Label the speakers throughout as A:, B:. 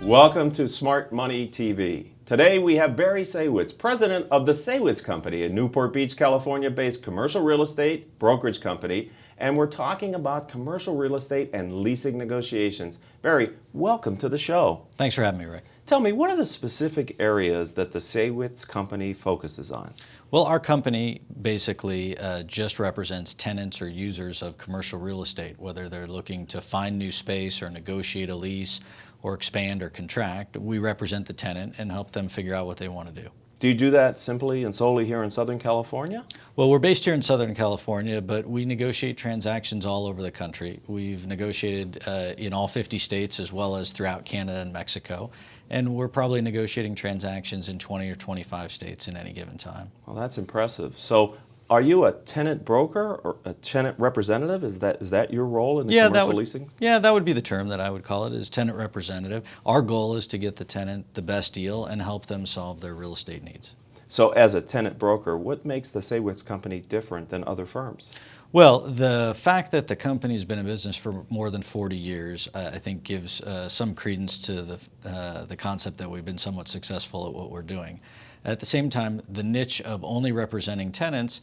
A: Welcome to Smart Money TV. Today we have Barry Saywitz, president of the Saywitz Company, a Newport Beach, California-based commercial real estate brokerage company, and we're talking about commercial real estate and leasing negotiations. Barry, welcome to the show.
B: Thanks for having me, Rick.
A: Tell me, what are the specific areas that the Saywitz Company focuses on?
B: Well, our company basically just represents tenants or users of commercial real estate, whether they're looking to find new space or negotiate a lease or expand or contract. We represent the tenant and help them figure out what they want to do.
A: Do you do that simply and solely here in Southern California?
B: Well, we're based here in Southern California, but we negotiate transactions all over the country. We've negotiated in all 50 states as well as throughout Canada and Mexico, and we're probably negotiating transactions in 20 or 25 states in any given time.
A: Well, that's impressive. So are you a tenant broker or a tenant representative? Is that your role in the commercial leasing?
B: Yeah, that would be the term that I would call it, is tenant representative. Our goal is to get the tenant the best deal and help them solve their real estate needs.
A: So as a tenant broker, what makes the Saywitz Company different than other firms?
B: Well, the fact that the company's been in business for more than 40 years, I think gives some credence to the concept that we've been somewhat successful at what we're doing. At the same time, the niche of only representing tenants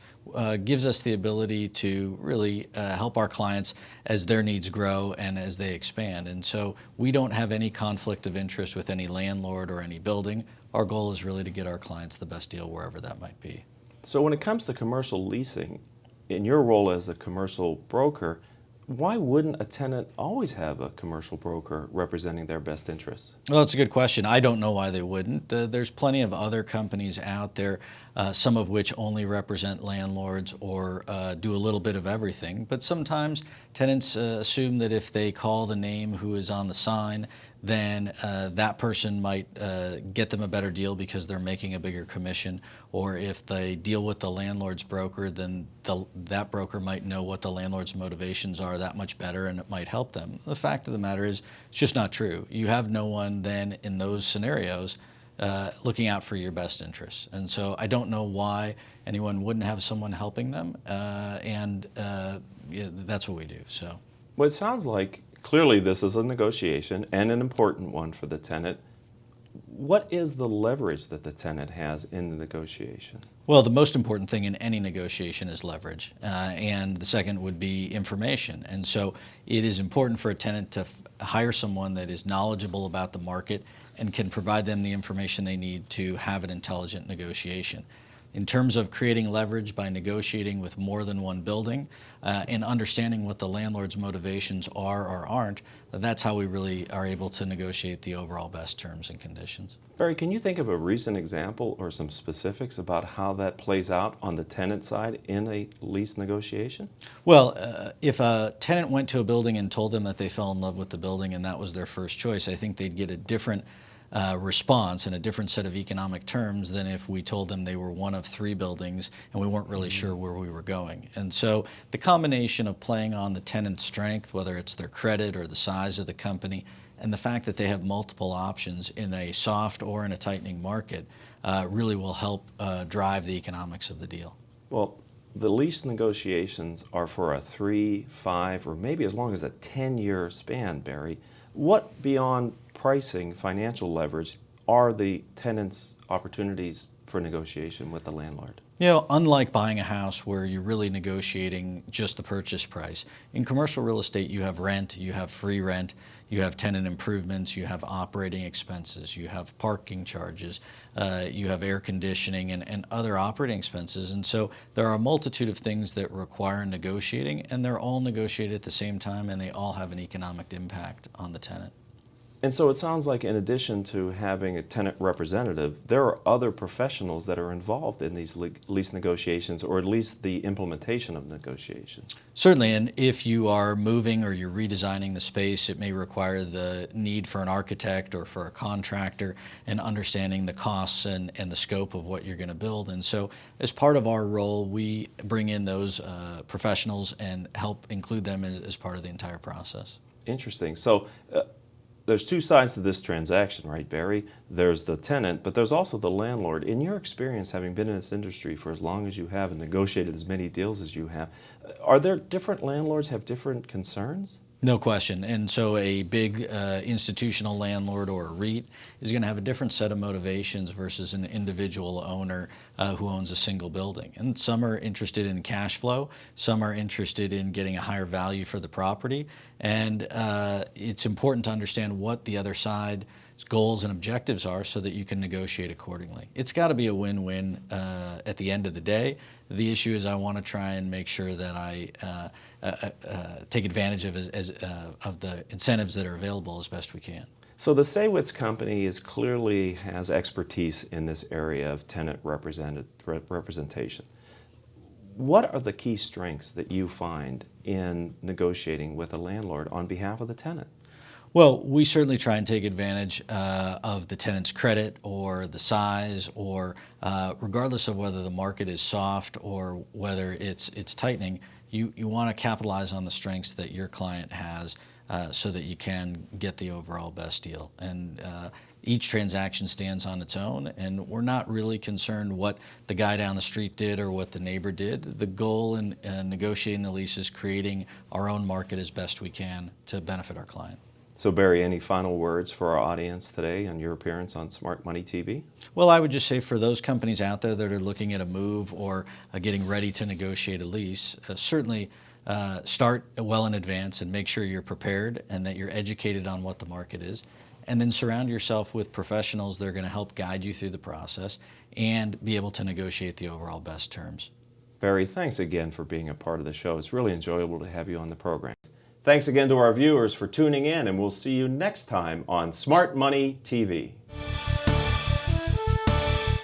B: gives us the ability to really help our clients as their needs grow and as they expand. And so we don't have any conflict of interest with any landlord or any building. Our goal is really to get our clients the best deal wherever that might be.
A: So when it comes to commercial leasing, in your role as a commercial broker, why wouldn't a tenant always have a commercial broker representing their best interests?
B: Well, that's a good question. I don't know why they wouldn't. There's plenty of other companies out there, some of which only represent landlords or do a little bit of everything. But sometimes tenants assume that if they call the name who is on the sign, then that person might get them a better deal because they're making a bigger commission. Or if they deal with the landlord's broker, then that broker might know what the landlord's motivations are that much better, and it might help them. The fact of the matter is, it's just not true. You have no one then in those scenarios looking out for your best interests. And so I don't know why anyone wouldn't have someone helping them, and that's what we do. So,
A: well, it sounds like clearly this is a negotiation and an important one for the tenant. What is the leverage that the tenant has in the negotiation?
B: Well, the most important thing in any negotiation is leverage, and the second would be information. And so it is important for a tenant to hire someone that is knowledgeable about the market and can provide them the information they need to have an intelligent negotiation. In terms of creating leverage by negotiating with more than one building and understanding what the landlord's motivations are or aren't, that's how we really are able to negotiate the overall best terms and conditions.
A: Barry, can you think of a recent example or some specifics about how that plays out on the tenant side in a lease negotiation?
B: Well, if a tenant went to a building and told them that they fell in love with the building and that was their first choice, I think they'd get a different response and a different set of economic terms than if we told them they were one of three buildings and we weren't really sure where we were going. And so the combination of playing on the tenant's strength, whether it's their credit or the size of the company, and the fact that they have multiple options in a soft or in a tightening market really will help drive the economics of the deal.
A: Well, the lease negotiations are for a 3, 5, or maybe as long as a 10-year span, Barry. What beyond pricing, financial leverage, are the tenants' opportunities for negotiation with the landlord?
B: You know, unlike buying a house where you're really negotiating just the purchase price, in commercial real estate you have rent, you have free rent, you have tenant improvements, you have operating expenses, you have parking charges, you have air conditioning and other operating expenses. And so there are a multitude of things that require negotiating, and they're all negotiated at the same time, and they all have an economic impact on the tenant.
A: And so it sounds like in addition to having a tenant representative, there are other professionals that are involved in these lease negotiations, or at least the implementation of negotiations.
B: Certainly, and if you are moving or you're redesigning the space, it may require the need for an architect or for a contractor and understanding the costs and the scope of what you're going to build. And so as part of our role, we bring in those professionals and help include them as part of the entire process.
A: Interesting. So there's two sides to this transaction, right, Barry? There's the tenant, but there's also the landlord. In your experience, having been in this industry for as long as you have and negotiated as many deals as you have, are there different landlords have different concerns?
B: No question. And so a big institutional landlord or a REIT is going to have a different set of motivations versus an individual owner who owns a single building. And some are interested in cash flow, some are interested in getting a higher value for the property. And it's important to understand what the other side's goals and objectives are so that you can negotiate accordingly. It's got to be a win-win at the end of the day. The issue is I want to try and make sure that I take advantage of the incentives that are available as best we can.
A: So the Saywitz company clearly has expertise in this area of tenant representation. What are the key strengths that you find in negotiating with a landlord on behalf of the tenant?
B: Well, we certainly try and take advantage of the tenant's credit or the size, or regardless of whether the market is soft or whether it's tightening, you want to capitalize on the strengths that your client has so that you can get the overall best deal. And each transaction stands on its own, and we're not really concerned what the guy down the street did or what the neighbor did. The goal in negotiating the lease is creating our own market as best we can to benefit our client.
A: So Barry, any final words for our audience today on your appearance on Smart Money TV?
B: Well, I would just say for those companies out there that are looking at a move or getting ready to negotiate a lease, certainly start well in advance and make sure you're prepared and that you're educated on what the market is. And then surround yourself with professionals that are going to help guide you through the process and be able to negotiate the overall best terms.
A: Barry, thanks again for being a part of the show. It's really enjoyable to have you on the program. Thanks again to our viewers for tuning in, and we'll see you next time on Smart Money TV.